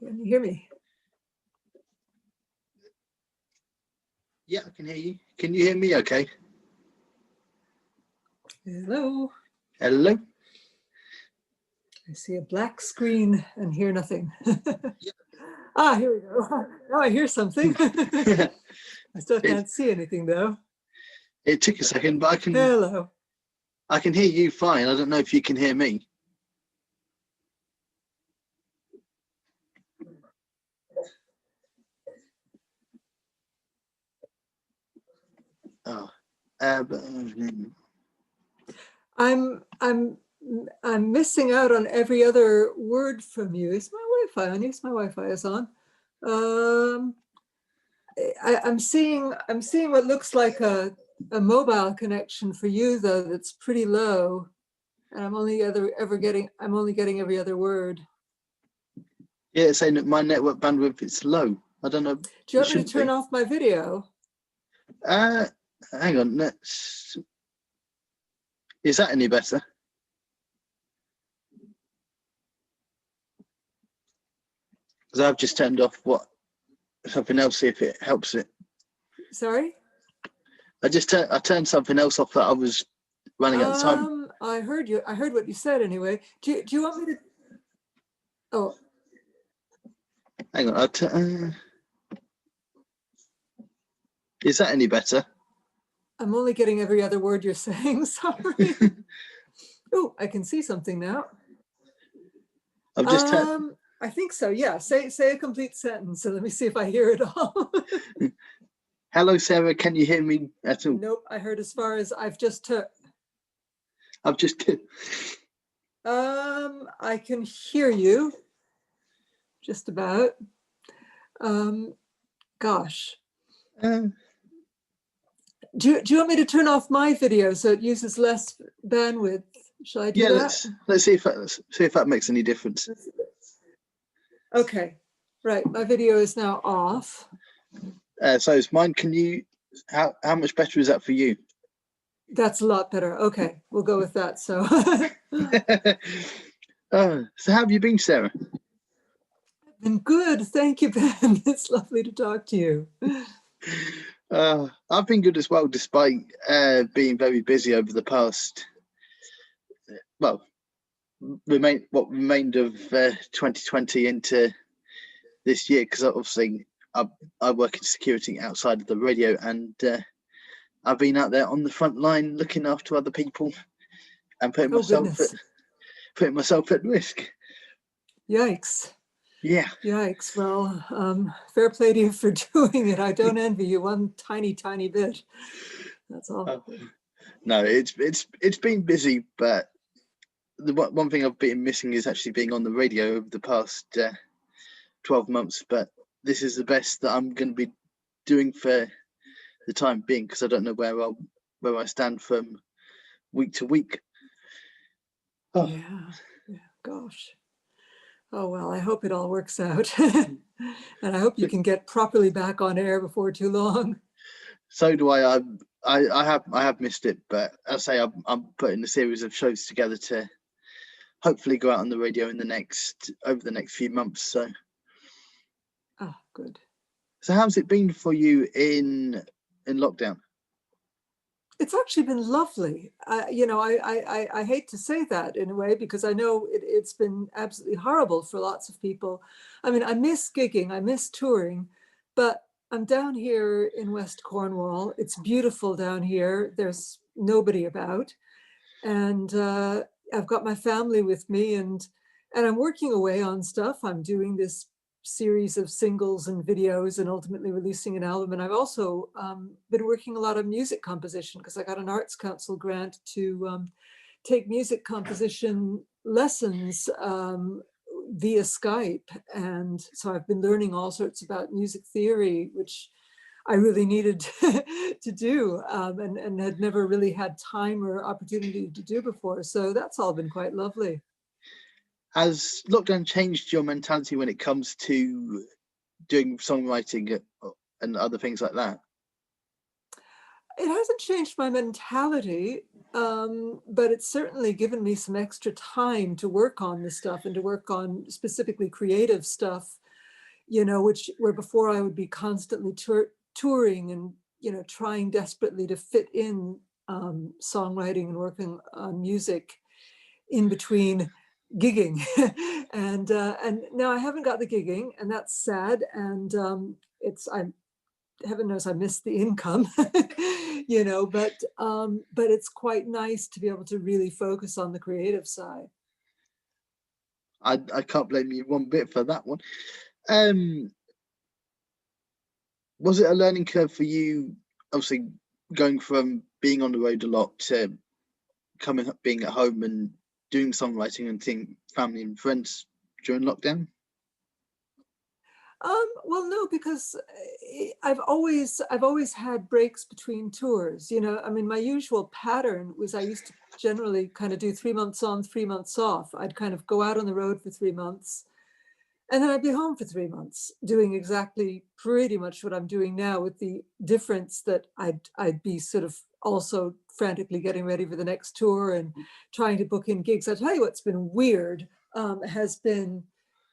Can you hear me? Yeah, I can hear you. Can you hear me okay? Hello. Hello? I see a black screen and hear nothing. Yeah. Ah, here we go. Now I hear something. I still can't see anything though. It took a second, but Hello. I can hear you fine. I don't know if you can hear me. Oh, I'm missing out on every other word from you. Is my Wi-Fi on? Yes, my Wi-Fi is on. I'm seeing what looks like a mobile connection for you though that's pretty low, and I'm only getting every other word. yeah, it's saying that my network bandwidth is low. I don't know. Do you want me to turn off my video? Hang on. Is that any better? Because I've just turned off something else, see if it helps it. Sorry? I turned something else off that I was running at the time. I heard you. I heard what you said anyway. Do you want me to? Oh. Hang on. Is that any better? I'm only getting every other word you're saying. Sorry. Oh, I can see something now. I've just I think so. Yeah. Say a complete sentence, and let me see if I hear it all. Hello, Sarah. Can you hear me at all? Nope. I heard as far as I've just took. I can hear you. Just about. Gosh. Do you want me to turn off my video so it uses less bandwidth? Shall I do that? Let's see if that makes any difference. Okay, right. My video is now off. So is mine. Can you? How much better is that for you? That's a lot better. Okay, we'll go with that. So. So how have you been, Sarah? I've been good, thank you, Ben. It's lovely to talk to you. I've been good as well, despite being very busy over the past. Well, what remained of 2020 into this year, because obviously I work in security outside of the radio, and I've been out there on the front line looking after other people and putting myself at risk. Yikes. Yeah. Yikes. Well, fair play to you for doing it. I don't envy you one tiny bit. That's all. No, it's been busy, but the one thing I've been missing is actually being on the radio over the past 12 months. But this is the best that I'm going to be doing for the time being, because I don't know where I stand from week to week. Oh. Yeah. Gosh. Oh, well, I hope it all works out. And I hope you can get properly back on air before too long. So do I. I have missed it, but I say I'm putting a series of shows together to hopefully go out on the radio over the next few months. So. Oh, good. So how's it been for you in lockdown? It's actually been lovely. I hate to say that in a way, because I know it's been absolutely horrible for lots of people. I mean, I miss gigging, I miss touring, but I'm down here in West Cornwall. It's beautiful down here. There's nobody about. And I've got my family with me, and I'm working away on stuff. I'm doing this series of singles and videos and ultimately releasing an album. And I've also been working a lot of music composition, because I got an Arts Council grant to take music composition lessons via Skype. And so I've been learning all sorts about music theory, which I really needed to do and had never really had time or opportunity to do before. So that's all been quite lovely. Has lockdown changed your mentality when it comes to doing songwriting and other things like that? It hasn't changed my mentality, but it's certainly given me some extra time to work on this stuff and to work on specifically creative stuff you know, where before I would be constantly touring and, you know, trying desperately to fit in songwriting and working on music in between gigging. And now I haven't got the gigging, and that's sad. And I heaven knows I miss the income, you know, but it's quite nice to be able to really focus on the creative side. I can't blame you one bit for that one. Um, was it a learning curve for you, obviously going from being on the road a lot to coming up, being at home and doing songwriting and seeing family and friends during lockdown? Well, no, because I've always had breaks between tours. You know, I mean, my usual pattern was I used to generally kind of do 3 months on, 3 months off. I'd kind of go out on the road for 3 months, and then I'd be home for 3 months, doing exactly pretty much what I'm doing now, with the difference that I'd be sort of also frantically getting ready for the next tour and trying to book in gigs. I tell you what's been weird has been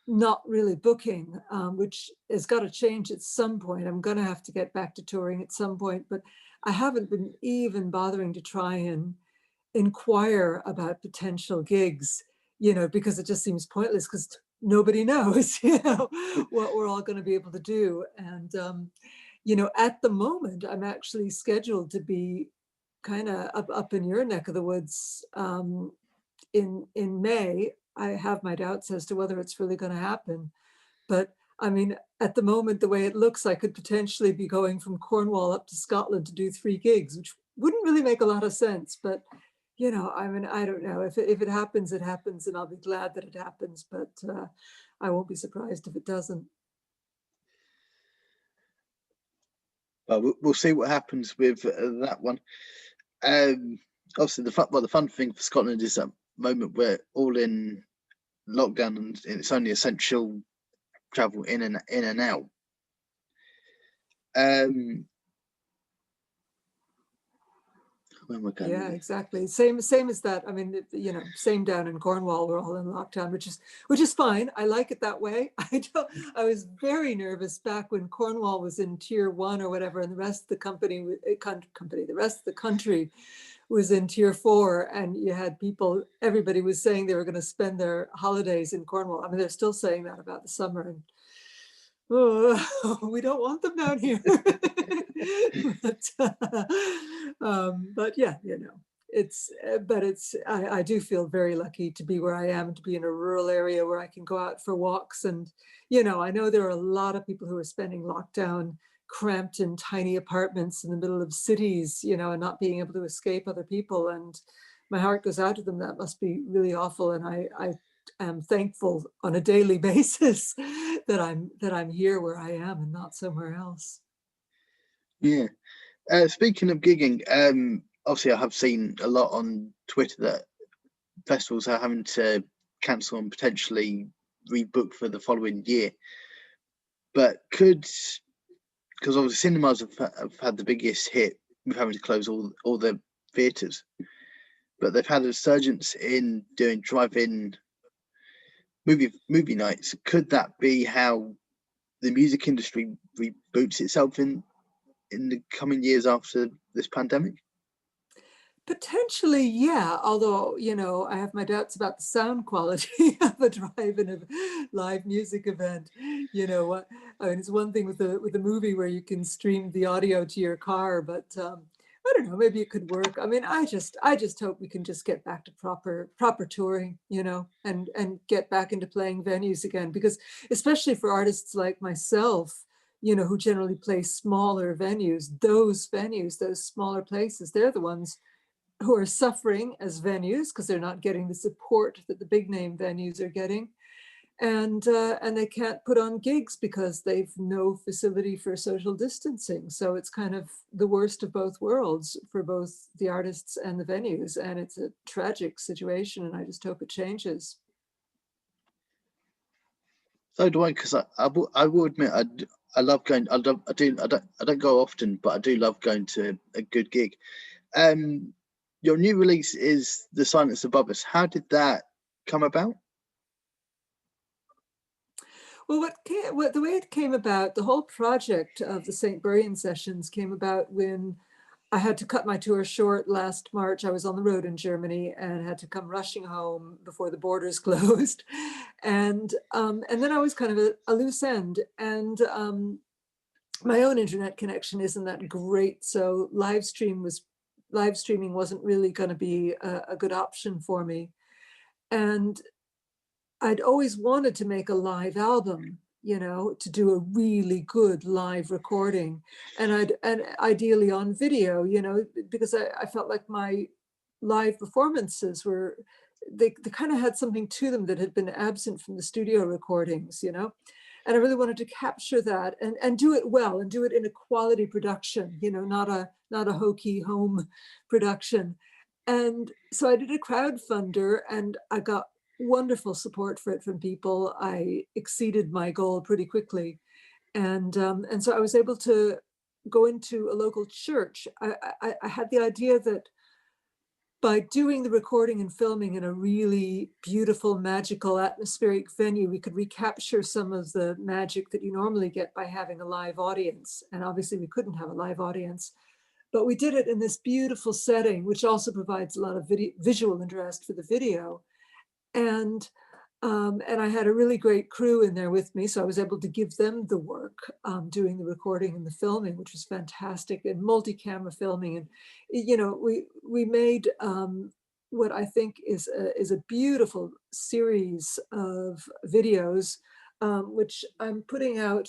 not really booking, which has got to change at some point. I'm going to have to get back to touring at some point, but I haven't been even bothering to try and inquire about potential gigs, you know, because it just seems pointless because nobody knows, you know, what we're all going to be able to do. And, you know, at the moment, I'm actually scheduled to be kind of up in your neck of the woods in May. I have my doubts as to whether it's really going to happen. But I mean, at the moment, the way it looks, I could potentially be going from Cornwall up to Scotland to do 3 gigs, which wouldn't really make a lot of sense. But, you know, I mean, I don't know. If it happens, it happens, and I'll be glad that it happens. But I won't be surprised if it doesn't. Well, we'll see what happens with that one. Um, Obviously, the fun thing for Scotland is that moment where all in lockdown and it's only essential travel in and out. Where am I going Yeah, with this? exactly. Same as that. I mean, you know, same down in Cornwall. We're all in lockdown, which is fine. I like it that way. I was very nervous back when Cornwall was in tier 1 or whatever, and the rest of the the rest of the country was in tier 4, and you had people. Everybody was saying they were going to spend their holidays in Cornwall. I mean, they're still saying that about the summer, and oh, we don't want them down here. But yeah, you know, I do feel very lucky to be where I am, to be in a rural area where I can go out for walks. And, you know, I know there are a lot of people who are spending lockdown cramped in tiny apartments in the middle of cities, you know, and not being able to escape other people. And my heart goes out to them. That must be really awful. And I am thankful on a daily basis that I'm here where I am and not somewhere else. Yeah. Speaking of gigging, obviously I have seen a lot on Twitter that festivals are having to cancel and potentially rebook for the following year. But because obviously cinemas have had the biggest hit with having to close all the theatres, but they've had a resurgence in doing drive-in movie nights. Could that be how the music industry reboots itself in the coming years after this pandemic? Potentially, yeah. Although, you know, I have my doubts about the sound quality of a drive-in of live music event. You know what? I mean, it's one thing with the movie where you can stream the audio to your car, but I don't know. Maybe it could work. I mean, I just hope we can just get back to proper touring, you know, and get back into playing venues again. Because especially for artists like myself, you know, who generally play smaller venues, those smaller places, they're the ones who are suffering as venues because they're not getting the support that the big name venues are getting, and they can't put on gigs because they've no facility for social distancing. So it's kind of the worst of both worlds for both the artists and the venues, and it's a tragic situation. And I just hope it changes. So do I, because I will admit I love going. I don't go often, but I do love going to a good gig. Um, your new release is The Silence Above Us. How did that come about? Well, the way it came about, the whole project of the St. Buryan sessions came about when I had to cut my tour short last March. I was on the road in Germany and had to come rushing home before the borders closed. And then I was kind of a loose end. And my own internet connection isn't that great. So live streaming wasn't really going to be a good option for me. And I'd always wanted to make a live album, to do a really good live recording, and ideally on video, because I felt like my live performances they kind of had something to them that had been absent from the studio recordings, and I really wanted to capture that and do it well and do it in a quality production, not a hokey home production. And so I did a crowdfunder and I got wonderful support for it from people. I exceeded my goal pretty quickly. And so I was able to go into a local church. I had the idea that by doing the recording and filming in a really beautiful, magical, atmospheric venue, we could recapture some of the magic that you normally get by having a live audience. And obviously we couldn't have a live audience, but we did it in this beautiful setting, which also provides a lot of visual interest for the video. And I had a really great crew in there with me, so I was able to give them the work, doing the recording and the filming, which was fantastic, and multi-camera filming. And we made what I think is a beautiful series of videos, which I'm putting out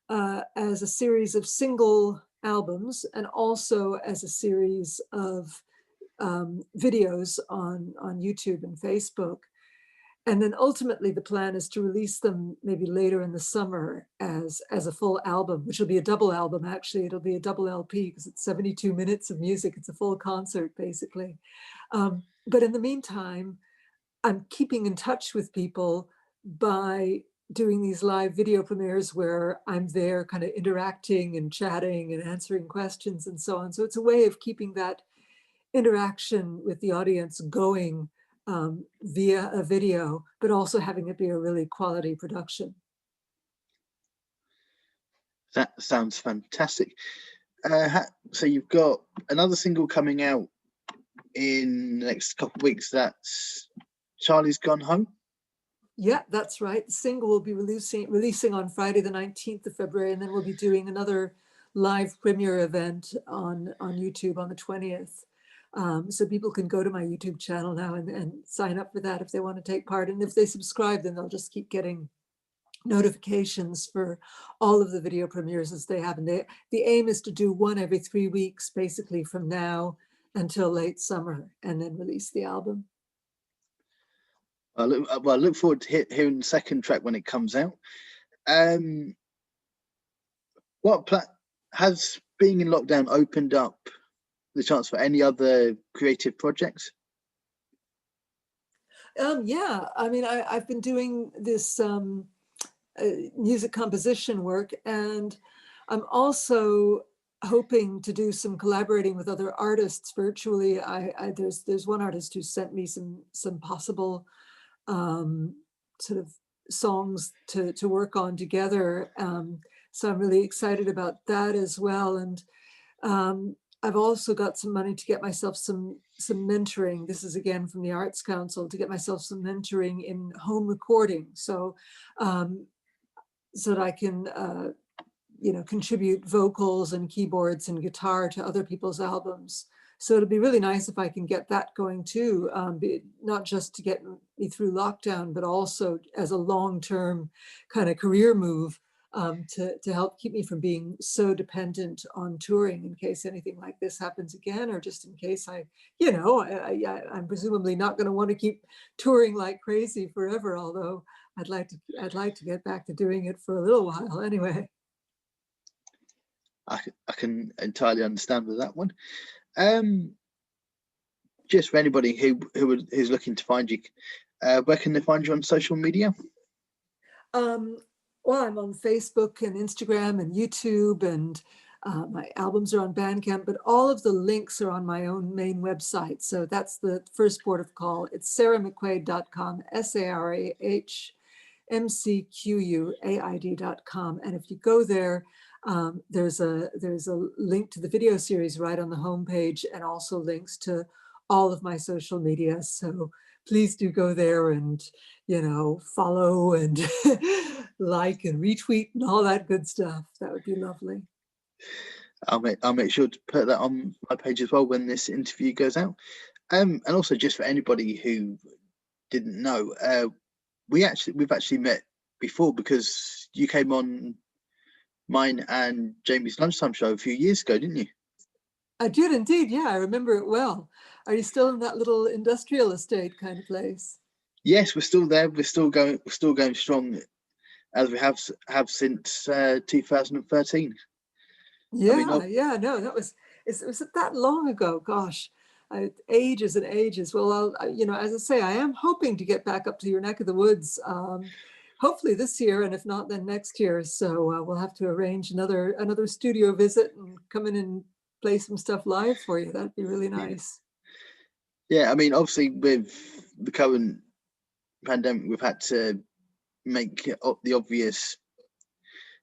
as a series of single albums and also as a series of videos on YouTube and Facebook. And then ultimately the plan is to release them maybe later in the summer as a full album, which will be a double album. Actually, it'll be a double LP because it's 72 minutes of music. It's a full concert, basically. But in the meantime, I'm keeping in touch with people by doing these live video premieres where I'm there kind of interacting and chatting and answering questions and so on. So it's a way of keeping that interaction with the audience going via a video, but also having it be a really quality production. That sounds fantastic. So you've got another single coming out in the next couple of weeks. That's Charlie's Gone Home. Yeah, that's right. The single will be releasing on Friday, the 19th of February, and then we'll be doing another live premiere event on YouTube on the 20th. So people can go to my YouTube channel now and sign up for that if they want to take part. And if they subscribe, then they'll just keep getting notifications for all of the video premieres as they happen. The aim is to do one every 3 weeks, basically from now until late summer, and then release the album. I look forward to hearing the second track when it comes out. Has being in lockdown opened up the chance for any other creative projects? Yeah, I mean, I've been doing this music composition work, and I'm also hoping to do some collaborating with other artists virtually. There's one artist who sent me some possible sort of songs to work on together. So I'm really excited about that as well. And I've also got some money to get myself some mentoring. This is again from the Arts Council, to get myself some mentoring in home recording. So that I can contribute vocals and keyboards and guitar to other people's albums. So it'll be really nice if I can get that going too, not just to get me through lockdown, but also as a long-term kind of career move, to help keep me from being so dependent on touring in case anything like this happens again, or just in case I'm presumably not going to want to keep touring like crazy forever, although I'd like to get back to doing it for a little while anyway. I can entirely understand with that one. Just for anybody who's looking to find you, where can they find you on social media? Well, I'm on Facebook and Instagram and YouTube, and my albums are on Bandcamp, but all of the links are on my own main website. So that's the first port of call. It's sarahmcquaid.com, mcquaid.com. And if you go there, there's a link to the video series right on the homepage, and also links to all of my social media. So please do go there and, follow and like and retweet and all that good stuff. That would be lovely. I'll make sure to put that on my page as well when this interview goes out. And also, just for anybody who didn't know, we've actually met before, because you came on mine and Jamie's lunchtime show a few years ago, didn't you? I did indeed. Yeah, I remember it well. Are you still in that little industrial estate kind of place? Yes, we're still there. We're still going strong, as we have since 2013. I mean, Yeah, no, was it that long ago? Gosh, ages and ages. Well, as I say, I am hoping to get back up to your neck of the woods, hopefully this year, and if not, then next year. So we'll have to arrange another studio visit and come in and play some stuff live for you. That'd be really nice. Yeah, I mean, obviously with the current pandemic, we've had to make the obvious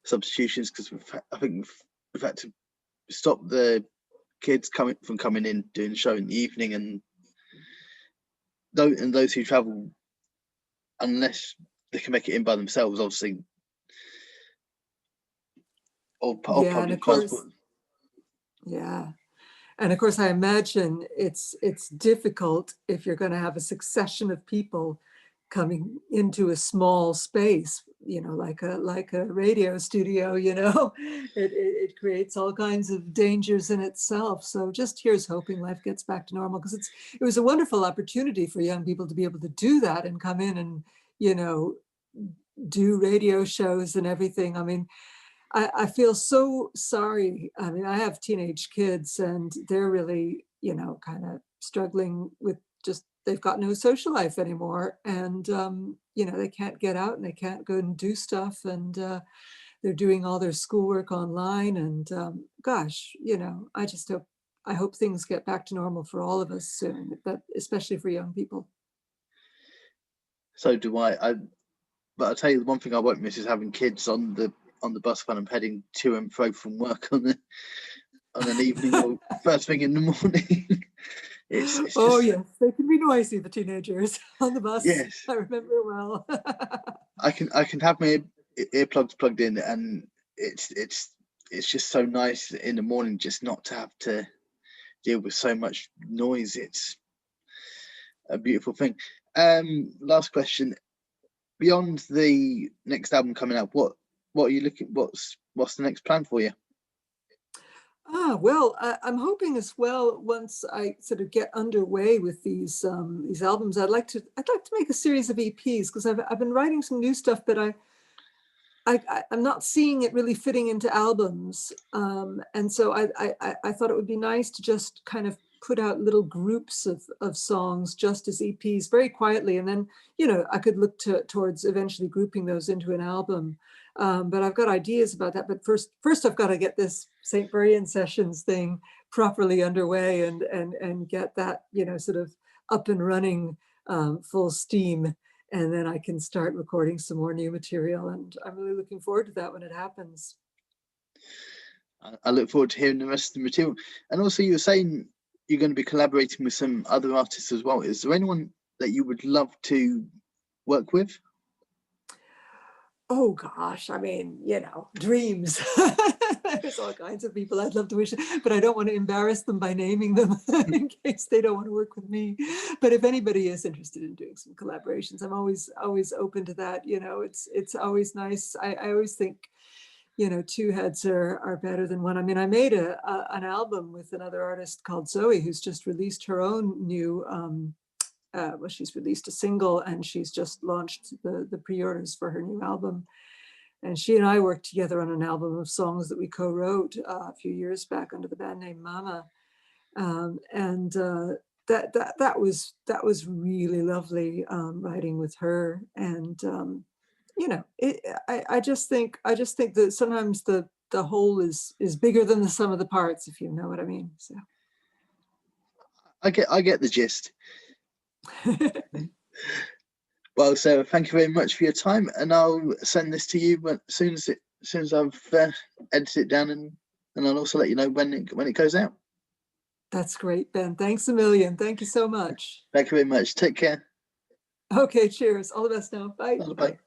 substitutions, because I think we've had to stop the kids from coming in doing the show in the evening, and those who travel, unless they can make it in by themselves, obviously, or Yeah, and public of course, transport. yeah. And of course, I imagine it's difficult if you're going to have a succession of people coming into a small space, like a radio studio. It creates all kinds of dangers in itself. So just here's hoping life gets back to normal, because it was a wonderful opportunity for young people to be able to do that and come in and do radio shows and everything. I mean, I feel so sorry. I mean, I have teenage kids, and they're really, kind of struggling with they've got no social life anymore. And, they can't get out and they can't go and do stuff. And they're doing all their schoolwork online. And gosh, I hope things get back to normal for all of us soon, but especially for young people. So do I. But I'll tell you, the one thing I won't miss is having kids on the bus when I'm heading to and fro from work on an evening or first thing in the morning. it's Oh just yes, they can be noisy, the teenagers on the bus. yes. I remember well. I can have my earplugs plugged in, and it's just so nice in the morning just not to have to deal with so much noise. It's a beautiful thing. Last question. Beyond the next album coming out, what are you looking? What's the next plan for you? Well, I'm hoping as well, once I sort of get underway with these albums, I'd like to make a series of EPs, because I've been writing some new stuff, but I'm not seeing it really fitting into albums, and so I thought it would be nice to just kind of put out little groups of songs just as EPs, very quietly, and then I could look towards eventually grouping those into an album. But I've got ideas about that. But first I've got to get this St. Brian Sessions thing properly underway and get that sort of up and running, full steam. And then I can start recording some more new material. And I'm really looking forward to that when it happens. I look forward to hearing the rest of the material. And also, you were saying you're going to be collaborating with some other artists as well. Is there anyone that you would love to work with? Oh gosh, I mean, dreams. There's all kinds of people I'd love to wish, but I don't want to embarrass them by naming them in case they don't want to work with me. But if anybody is interested in doing some collaborations, I'm always open to that. It's always nice. I always think, two heads are better than one. I mean, I made an album with another artist called Zoe, who's just released her own new she's released a single, and she's just launched the pre-orders for her new album. And she and I worked together on an album of songs that we co-wrote a few years back under the band name Mama. And that was really lovely, writing with her. And I just think that sometimes the whole is bigger than the sum of the parts, if you know what I mean. So I get the gist. Well, Sarah, thank you very much for your time, and I'll send this to you as soon as I've edited it down, and I'll also let you know when it goes out. That's great, Ben. Thanks a million. Thank you so much. Thank you very much. Take care. Okay, cheers. All the best now. Bye. Bye.